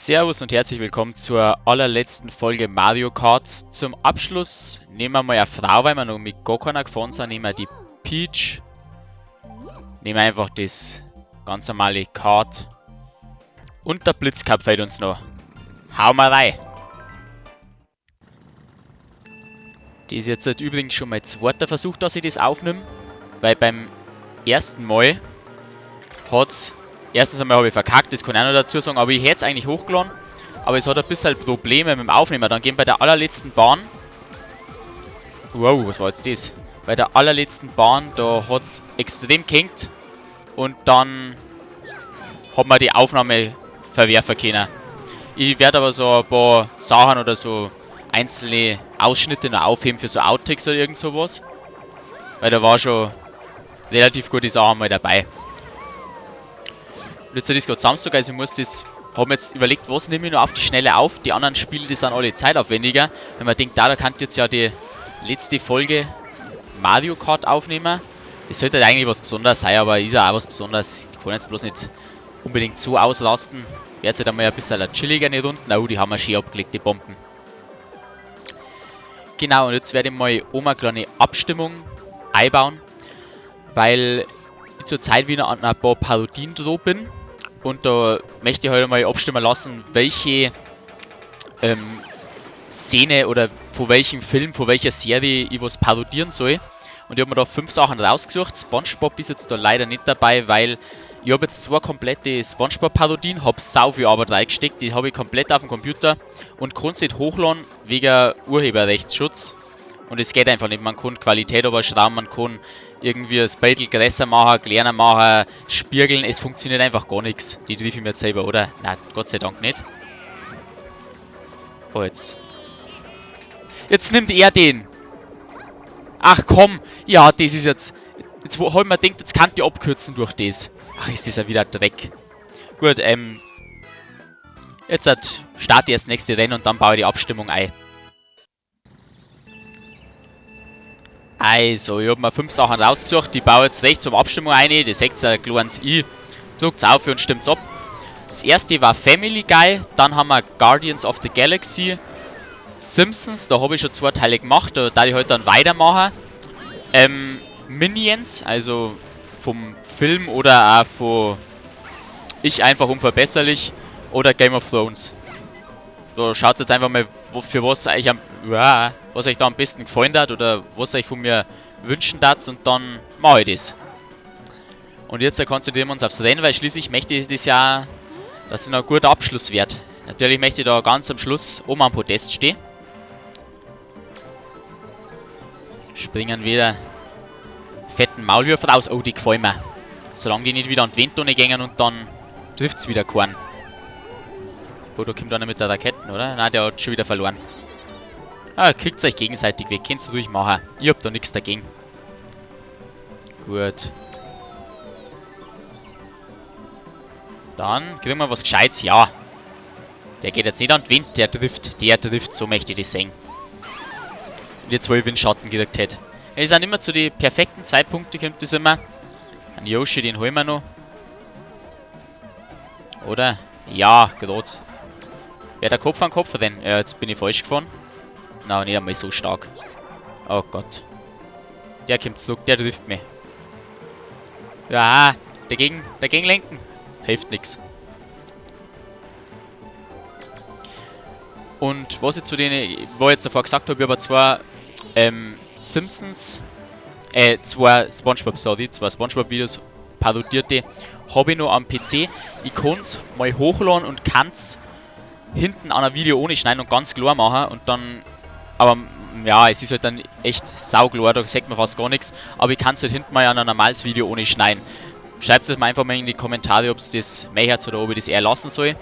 Servus und herzlich willkommen zur allerletzten Folge Mario Kart. Zum Abschluss nehmen wir mal eine Frau, weil wir noch mit gar keiner gefahren sind. Nehmen wir die Peach. Nehmen wir einfach das ganz normale Kart. Und der Blitzcup fällt uns noch. Hauen wir rein! Das ist jetzt übrigens schon mein zweiter Versuch, dass ich das aufnehme. Weil beim ersten Mal hat's... Erstens einmal habe ich verkackt, das kann ich auch noch dazu sagen, aber ich hätte es eigentlich hochgeladen. Aber es hat ein bisschen Probleme mit dem Aufnehmen. Dann gehen bei der allerletzten Bahn... Wow, was war jetzt das? Bei der allerletzten Bahn, da hat es extrem gehängt. Und dann hat man die Aufnahme verwerfen können. Ich werde aber so ein paar Sachen oder so einzelne Ausschnitte noch aufheben für so Outtakes oder irgend sowas. Weil da war schon relativ gute Sachen mal dabei. Jetzt ist gerade Samstag, also ich muss das, habe mir jetzt überlegt, was nehme ich noch auf die Schnelle auf. Die anderen Spiele, die sind alle zeitaufwendiger. Wenn man denkt, da kann ich jetzt ja die letzte Folge Mario Kart aufnehmen. Das sollte halt eigentlich was Besonderes sein, aber ist ja auch was Besonderes. Ich kann jetzt bloß nicht unbedingt so auslasten. Wäre jetzt halt einmal ein bisschen chilliger eine Runden. Oh, die haben wir schön abgelegt, die Bomben. Genau, und jetzt werde ich mal eine kleine Abstimmung einbauen, weil ich zurzeit wieder an ein paar Parodien dran bin. Und da möchte ich heute mal abstimmen lassen, welche Szene oder von welchem Film, von welcher Serie ich was parodieren soll. Und ich habe mir da 5 Sachen rausgesucht. SpongeBob ist jetzt da leider nicht dabei, weil ich habe jetzt 2 komplette SpongeBob-Parodien, habe sau viel Arbeit reingesteckt, die habe ich komplett auf dem Computer und kann es nicht hochladen wegen Urheberrechtsschutz. Und es geht einfach nicht, man kann Qualität aber schrauben, man kann irgendwie das Bild größer machen, kleiner machen, spiegeln, es funktioniert einfach gar nichts. Die triff ich mir jetzt selber, oder? Nein, Gott sei Dank nicht. Oh, jetzt nimmt er den. Ach komm, ja, das ist jetzt... Jetzt habe ich mir gedacht, jetzt kann ich abkürzen durch das. Ach, ist das ja wieder Dreck. Gut, jetzt starte ich das nächste Rennen und dann baue ich die Abstimmung ein. Also, ich habe mir 5 Sachen rausgesucht, die baue jetzt rechts zum Abstimmung ein, das seht ihr ein kleines I, drückt es auf und stimmt ab. Das erste war Family Guy, dann haben wir Guardians of the Galaxy, Simpsons, da habe ich schon 2 Teile gemacht, da darf ich heute dann weitermachen. Minions, also vom Film oder auch von Ich einfach unverbesserlich oder Game of Thrones. Da schaut jetzt einfach mal, für was euch was euch da am besten gefallen hat oder was euch von mir wünschen darf und dann mache ich das. Und jetzt konzentrieren wir uns aufs Rennen, weil schließlich möchte ich das ja, dass es noch ein guter Abschluss wird. Natürlich möchte ich da ganz am Schluss oben am Podest stehen. Springen wieder fetten Maulwürfe raus. Oh, die gefallen mir. Solange die nicht wieder an die Windtonne gehen und dann trifft es wieder keinen. Oh, da kommt einer mit der Raketen, oder? Nein, der hat schon wieder verloren. Ah, kriegt euch gegenseitig weg. Könnt ihr ruhig machen. Ich hab da nichts dagegen. Gut. Dann kriegen wir was Gescheites. Ja. Der geht jetzt nicht an den Wind, der trifft. Der trifft, so möchte ich das sehen. Und jetzt, wo ich Windschatten gekriegt hätte. Es sind immer zu den perfekten Zeitpunkten, kommt das immer. Ein Yoshi, den holen wir noch. Oder? Ja, gerade. Wer der Kopf an Kopf rennen? Ja, jetzt bin ich falsch gefahren. Na, nicht einmal so stark. Oh Gott. Der kommt zurück, der trifft mich. Ja, dagegen lenken. Hilft nichts. Und was ich zu denen, wo ich jetzt davor gesagt habe, ich habe 2 Simpsons, 2 SpongeBob-Videos parodierte, habe ich noch am PC. Ich kann es mal hochladen und kann es hinten an ein Video ohne schneiden und ganz klar machen und dann, aber ja, es ist halt dann echt sauklar, da sagt man fast gar nichts, aber ich kann es halt hinten mal an ein normales Video ohne schneiden. Schreibt es mir einfach mal in die Kommentare, ob es das möchtet oder ob ich das eher lassen soll.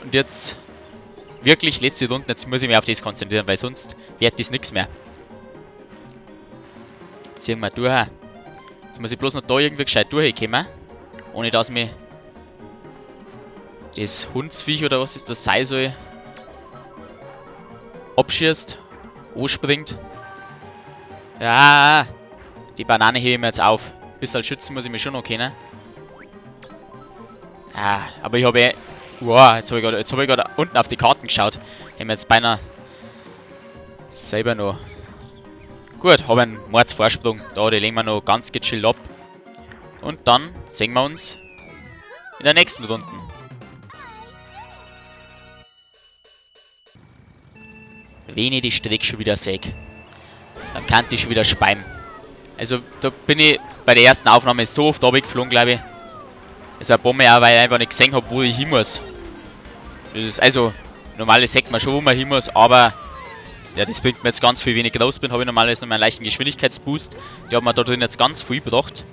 Und jetzt wirklich letzte Runde, jetzt muss ich mich auf das konzentrieren, weil sonst wird das nichts mehr. Jetzt ziehen wir durch. Jetzt muss ich bloß noch da irgendwie gescheit durchkommen, ohne dass mir das Hundsviech oder was es das sein soll abschießt, anspringt. Ja, die Banane hebe ich mir jetzt auf. Bisschen schützen muss ich mich schon noch können. Ah, aber ich habe Wow, jetzt hab ich gerade unten auf die Karten geschaut. Haben wir jetzt beinahe selber noch. Gut, haben einen Mordsvorsprung. Da, die legen wir noch ganz gechillt ab. Und dann sehen wir uns in der nächsten Runde. Wenn ich die Strecke schon wieder sehe, dann kann ich schon wieder speimen. Also da bin ich bei der ersten Aufnahme so oft runtergeflogen, glaube ich. Also ein paar Mal auch, weil ich einfach nicht gesehen habe, wo ich hin muss. Das ist, also, normalerweise sagt man schon, wo man hin muss, aber ja, das bringt mir jetzt ganz viel, wenn ich raus bin, habe ich normalerweise noch meinen leichten Geschwindigkeitsboost. Die hat mir da drin jetzt ganz viel gebracht.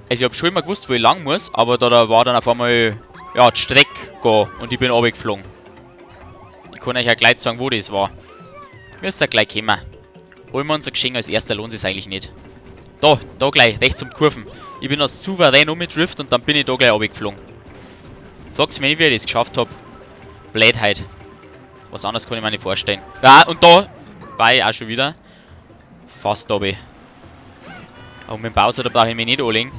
Also ich habe schon immer gewusst, wo ich lang muss, aber da war dann auf einmal, ja, die Strecke gehen und ich bin runtergeflogen. Ich kann euch ja gleich sagen, wo das war. Müsst ihr gleich kommen. Holen wir unser Geschenk als erster, lohnt es eigentlich nicht. Da gleich, rechts zum Kurven. Ich bin als souverän umgedrift und dann bin ich da gleich runtergeflogen. Fragt mich nicht, wie ich das geschafft habe. Blödheit. Was anderes kann ich mir nicht vorstellen. Ja, und da war ich auch schon wieder. Fast runter. Aber mit dem Bowser, da brauche ich mich nicht anlegen.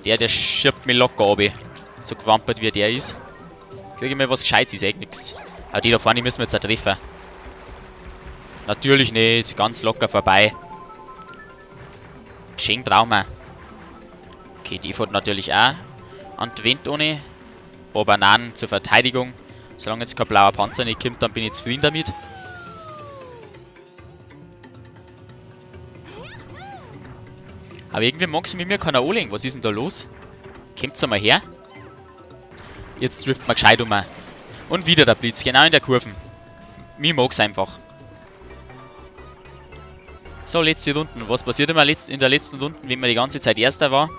Der schiebt mich locker runter. So gewampert wie der ist. Kriege ich mal was Gescheites, ist echt nix. Aber die da vorne müssen wir jetzt auch treffen. Natürlich nicht, ganz locker vorbei. Geschenk brauchen wir. Okay, die fährt natürlich auch an die Wand ohne. Ein paar Bananen zur Verteidigung. Solange jetzt kein blauer Panzer nicht kommt, dann bin ich zufrieden damit. Aber irgendwie mag sie mit mir keiner anlegen. Was ist denn da los? Kommt's einmal her? Jetzt trifft man gescheit um. Und wieder der Blitz, genau in der Kurve. Mir mag's einfach. So, letzte Runden. Was passiert immer in der letzten Runde, wenn man die ganze Zeit Erster war?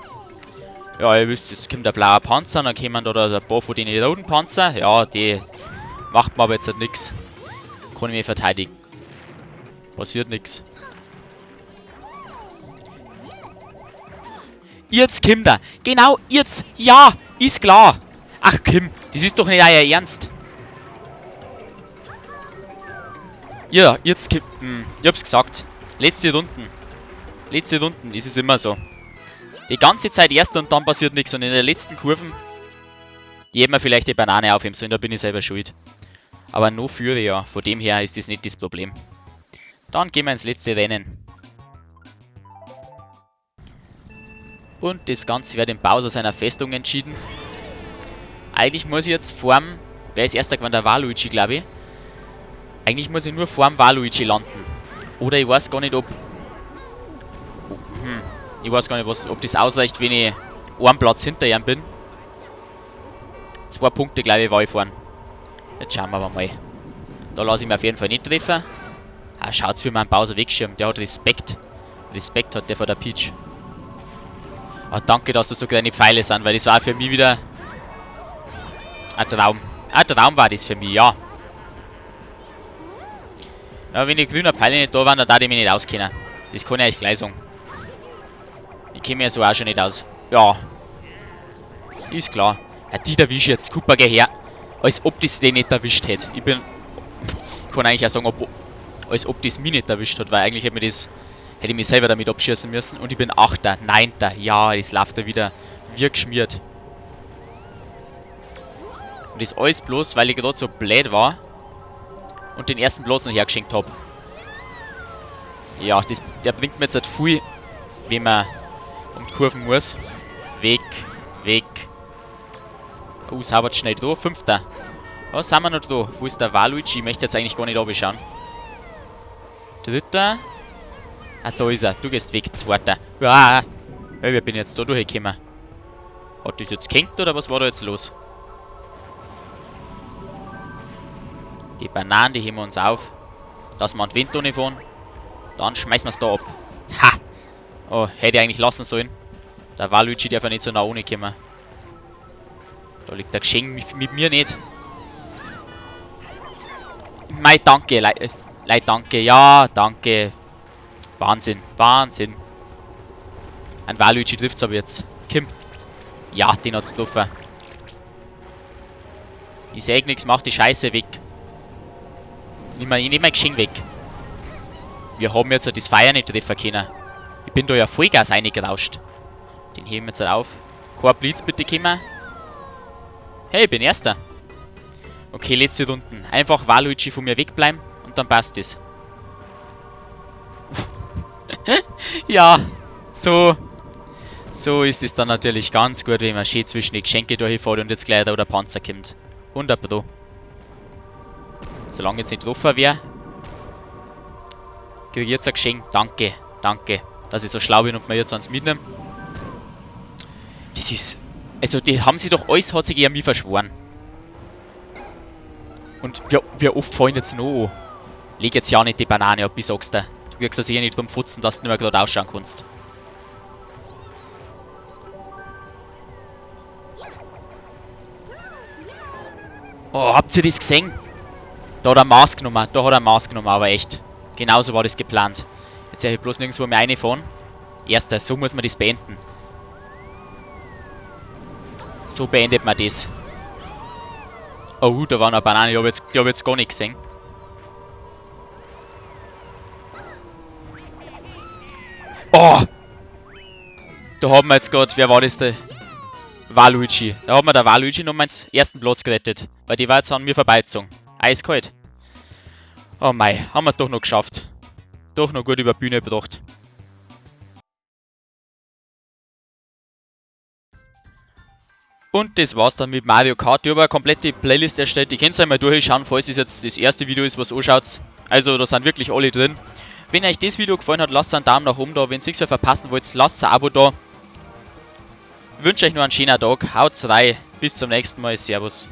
Ja, ihr wisst, jetzt kommt der blaue Panzer, dann kommen da ein paar von den roten Panzer. Ja, die macht mir aber jetzt halt nichts. Kann ich mich verteidigen. Passiert nichts. Jetzt kommt er. Genau, jetzt. Ja, ist klar. Ach, Kim, das ist doch nicht euer Ernst. Ja, jetzt kommt. Ich hab's gesagt. Letzte Runden. Letzte Runden, das ist immer so. Die ganze Zeit erst und dann passiert nichts. Und in der letzten Kurven hätte man vielleicht die Banane aufheben sollen, da bin ich selber schuld. Aber nur führe ja. Von dem her ist das nicht das Problem. Dann gehen wir ins letzte Rennen. Und das Ganze wird im Bowser seiner Festung entschieden. Eigentlich muss ich jetzt vorm... Wer ist erster geworden? Der Waluigi, glaube ich. Eigentlich muss ich nur vorm Waluigi landen. Oder ich weiß gar nicht, ob... Ich weiß gar nicht, ob das ausreicht, wenn ich einen Platz hinter ihm bin. 2 Punkte, glaube ich, war ich vorn. Jetzt schauen wir aber mal. Da lasse ich mich auf jeden Fall nicht treffen. Ah, schaut's, wie mein Bowser wegschirmt. Der hat Respekt. Respekt hat der vor der Peach. Ah, danke, dass das so kleine Pfeile sind, weil das war für mich wieder ein Traum. Ein Traum war das für mich, ja. Ja, wenn die grünen Pfeile nicht da waren, dann darf ich mich nicht auskennen. Das kann ich euch gleich sagen. Ich kenne mich ja so auch schon nicht aus. Ja. Ist klar. Ja, die erwische ich jetzt. Super, geh her. Als ob das den nicht erwischt hätte. Ich kann eigentlich auch sagen, als ob das mich nicht erwischt hat, weil eigentlich hätte ich mich selber damit abschießen müssen. Und ich bin 8., 9. Ja, das läuft da wieder wie geschmiert. Und das alles bloß, weil ich gerade so blöd war und den ersten Platz noch hergeschenkt habe. Ja, der bringt mir jetzt halt viel, wenn man um die Kurven muss. Weg, weg. Oh, sauber schnell da. 5. Ja, sind wir noch da. Wo ist der Waluigi? Ich möchte jetzt eigentlich gar nicht anschauen. 3. Ah, da ist er. Du gehst weg. 2. Ja, wie bin ich jetzt da durchgekommen? Hat das jetzt gehängt oder was war da jetzt los? Die Bananen, die heben wir uns auf. Dass wir an die Windtonne fahren. Dann schmeißen wir es da ab. Ha! Oh, hätte ich eigentlich lassen sollen. Der Waluigi darf ja nicht so nah ohne kommen. Da liegt der Geschenk mit mir nicht. Mei, danke, Leute, danke. Ja, danke. Wahnsinn, Wahnsinn. Ein Waluigi trifft's aber jetzt. Kim. Ja, den hat's getroffen. Ich sag nichts, mach die Scheiße weg. Ich nehm mein Geschenk weg. Wir haben jetzt das Feuer nicht treffen können. Ich bin da ja Vollgas reingerauscht. Den heben wir jetzt auf. Kein Blitz bitte kommen. Hey, ich bin Erster. Okay, letzte Runden. Einfach Waluigi von mir wegbleiben und dann passt es. Ja, so ist es dann natürlich ganz gut, wenn man schön zwischen die Geschenke durchfährt und jetzt gleich da der Panzer kommt. 100 Pro. Solange jetzt nicht getroffen wäre. Kriege ich jetzt ein Geschenk. Danke, danke, dass ich so schlau bin und mir jetzt eins mitnehme. Das ist... Also, die haben sie doch alles, hat sich eher mir verschworen. Und wie oft fallen jetzt noch an? Leg jetzt ja nicht die Banane ab, ich sag's dir. Du kriegst das eh nicht drum futzen, dass du nicht mehr gerade ausschauen kannst. Oh, habt ihr das gesehen? Da hat er Maß genommen, aber echt. Genauso war das geplant. Jetzt habe ich bloß nirgendwo mehr reinfahren. Erster, so muss man das beenden. So beendet man das. Oh, da war eine Banane, die hab jetzt gar nicht gesehen. Oh! Da haben wir jetzt gerade, wer war das der? Waluigi. Da haben wir der Waluigi noch meinen ersten Platz gerettet. Weil die war jetzt an mir vorbeizogen. Eiskalt. Oh mei, haben wir es doch noch geschafft. Doch noch gut über die Bühne gebracht. Und das war's dann mit Mario Kart. Ich habe eine komplette Playlist erstellt. Ihr könnt es einmal durchschauen, falls es jetzt das erste Video ist, was anschaut. Also da sind wirklich alle drin. Wenn euch das Video gefallen hat, lasst einen Daumen nach oben da. Wenn ihr nichts mehr verpassen wollt, lasst ein Abo da. Ich wünsche euch noch einen schönen Tag. Haut rein. Bis zum nächsten Mal. Servus.